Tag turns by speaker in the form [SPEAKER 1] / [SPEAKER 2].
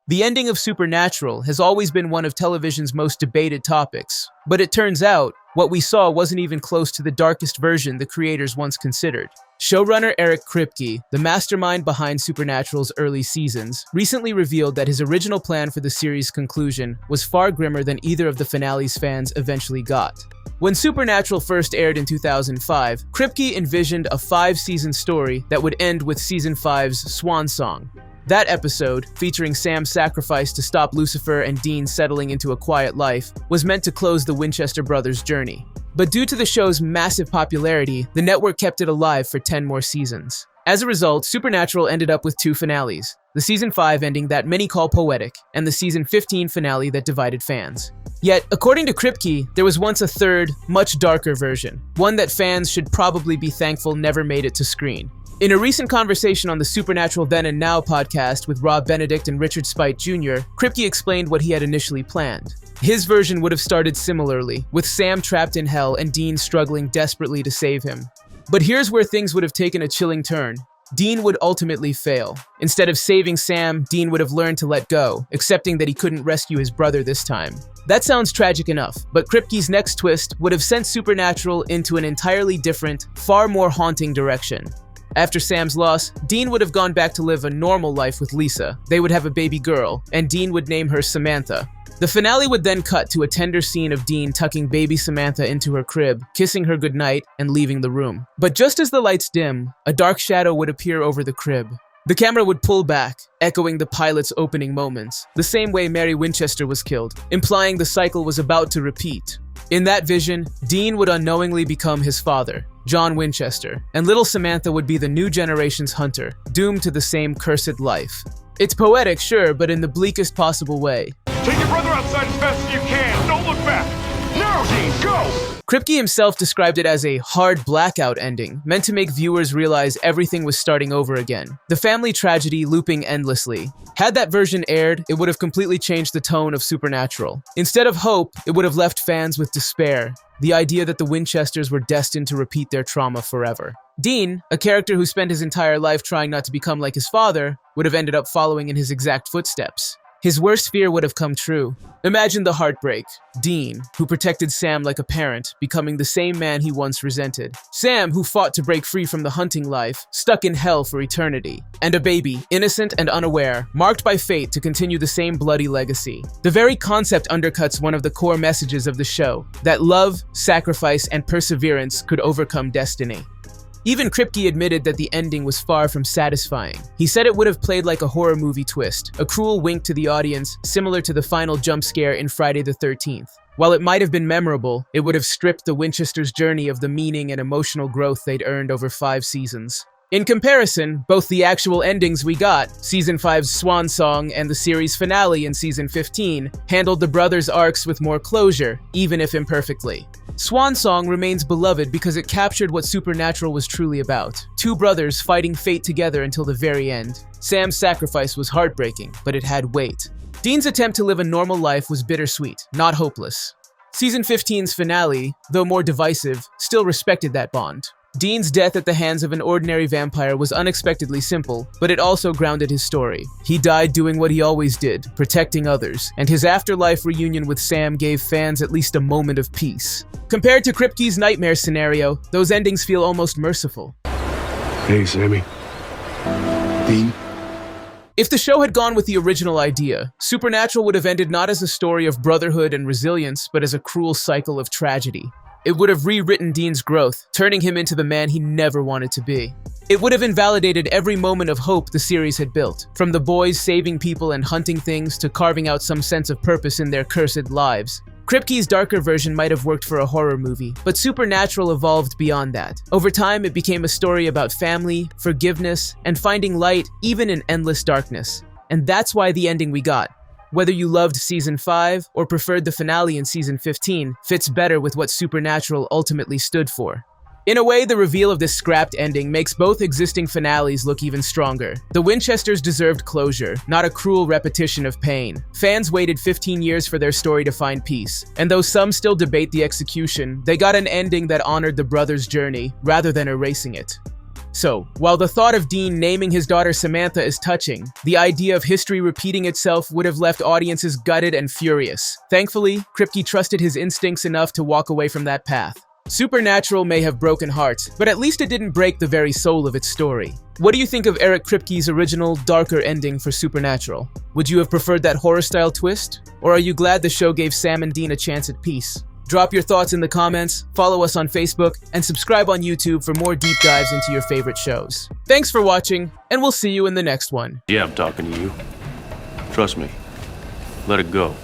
[SPEAKER 1] The ending of Supernatural has always been one of television's most debated topics, but it turns out what we saw wasn't even close to the darkest version the creators once considered. Showrunner Eric Kripke, the mastermind behind Supernatural's early seasons, recently revealed that his original plan for the series' conclusion was far grimmer than either of the finale's fans eventually got. When Supernatural first aired in 2005, Kripke envisioned a 5-season story that would end with Season 5's swan song. That episode, featuring Sam's sacrifice to stop Lucifer and Dean settling into a quiet life, was meant to close the Winchester brothers' journey. But due to the show's massive popularity, the network kept it alive for 10 more seasons. As a result, Supernatural ended up with 2 finales, the Season 5 ending that many call poetic, and the Season 15 finale that divided fans. Yet, according to Kripke, there was once a third, much darker version, one that fans should probably be thankful never made it to screen. In a recent conversation on the Supernatural Then and Now podcast with Rob Benedict and Richard Speight Jr., Kripke explained what he had initially planned. His version would have started similarly, with Sam trapped in hell and Dean struggling desperately to save him. But here's where things would have taken a chilling turn. Dean would ultimately fail. Instead of saving Sam, Dean would have learned to let go, accepting that he couldn't rescue his brother this time. That sounds tragic enough, but Kripke's next twist would have sent Supernatural into an entirely different, far more haunting direction. After Sam's loss, Dean would have gone back to live a normal life with Lisa. They would have a baby girl, and Dean would name her Samantha. The finale would then cut to a tender scene of Dean tucking baby Samantha into her crib, kissing her goodnight, and leaving the room. But just as the lights dim, a dark shadow would appear over the crib. The camera would pull back, echoing the pilot's opening moments, the same way Mary Winchester was killed, implying the cycle was about to repeat. In that vision, Dean would unknowingly become his father, John Winchester, and little Samantha would be the new generation's hunter, doomed to the same cursed life. It's poetic, sure, but in the bleakest possible way.
[SPEAKER 2] Take your brother outside as fast as you can! Don't look back! Now, Dean, go!
[SPEAKER 1] Kripke himself described it as a hard blackout ending, meant to make viewers realize everything was starting over again. The family tragedy looping endlessly. Had that version aired, it would have completely changed the tone of Supernatural. Instead of hope, it would have left fans with despair. The idea that the Winchesters were destined to repeat their trauma forever. Dean, a character who spent his entire life trying not to become like his father, would have ended up following in his exact footsteps. His worst fear would have come true. Imagine the heartbreak. Dean, who protected Sam like a parent, becoming the same man he once resented. Sam, who fought to break free from the hunting life, stuck in hell for eternity. And a baby, innocent and unaware, marked by fate to continue the same bloody legacy. The very concept undercuts one of the core messages of the show, that love, sacrifice, and perseverance could overcome destiny. Even Kripke admitted that the ending was far from satisfying. He said it would have played like a horror movie twist, a cruel wink to the audience, similar to the final jump scare in Friday the 13th. While it might have been memorable, it would have stripped the Winchesters' journey of the meaning and emotional growth they'd earned over 5 seasons. In comparison, both the actual endings we got, Season 5's swan song and the series finale in Season 15, handled the brothers' arcs with more closure, even if imperfectly. Swan Song remains beloved because it captured what Supernatural was truly about. 2 brothers fighting fate together until the very end. Sam's sacrifice was heartbreaking, but it had weight. Dean's attempt to live a normal life was bittersweet, not hopeless. Season 15's finale, though more divisive, still respected that bond. Dean's death at the hands of an ordinary vampire was unexpectedly simple, but it also grounded his story. He died doing what he always did, protecting others, and his afterlife reunion with Sam gave fans at least a moment of peace. Compared to Kripke's nightmare scenario, those endings feel almost merciful.
[SPEAKER 2] Hey, Sammy. Dean?
[SPEAKER 1] If the show had gone with the original idea, Supernatural would have ended not as a story of brotherhood and resilience, but as a cruel cycle of tragedy. It would have rewritten Dean's growth, turning him into the man he never wanted to be. It would have invalidated every moment of hope the series had built, from the boys saving people and hunting things to carving out some sense of purpose in their cursed lives. Kripke's darker version might have worked for a horror movie, but Supernatural evolved beyond that. Over time, it became a story about family, forgiveness, and finding light even in endless darkness. And that's why the ending we got, whether you loved Season 5 or preferred the finale in Season 15, fits better with what Supernatural ultimately stood for. In a way, the reveal of this scrapped ending makes both existing finales look even stronger. The Winchesters deserved closure, not a cruel repetition of pain. Fans waited 15 years for their story to find peace, and though some still debate the execution, they got an ending that honored the brothers' journey rather than erasing it. So, while the thought of Dean naming his daughter Samantha is touching, the idea of history repeating itself would have left audiences gutted and furious. Thankfully, Kripke trusted his instincts enough to walk away from that path. Supernatural may have broken hearts, but at least it didn't break the very soul of its story. What do you think of Eric Kripke's original, darker ending for Supernatural? Would you have preferred that horror-style twist? Or are you glad the show gave Sam and Dean a chance at peace? Drop your thoughts in the comments, follow us on Facebook, and subscribe on YouTube for more deep dives into your favorite shows. Thanks for watching, and we'll see you in the next one.
[SPEAKER 3] Yeah, I'm talking to you. Trust me. Let it go.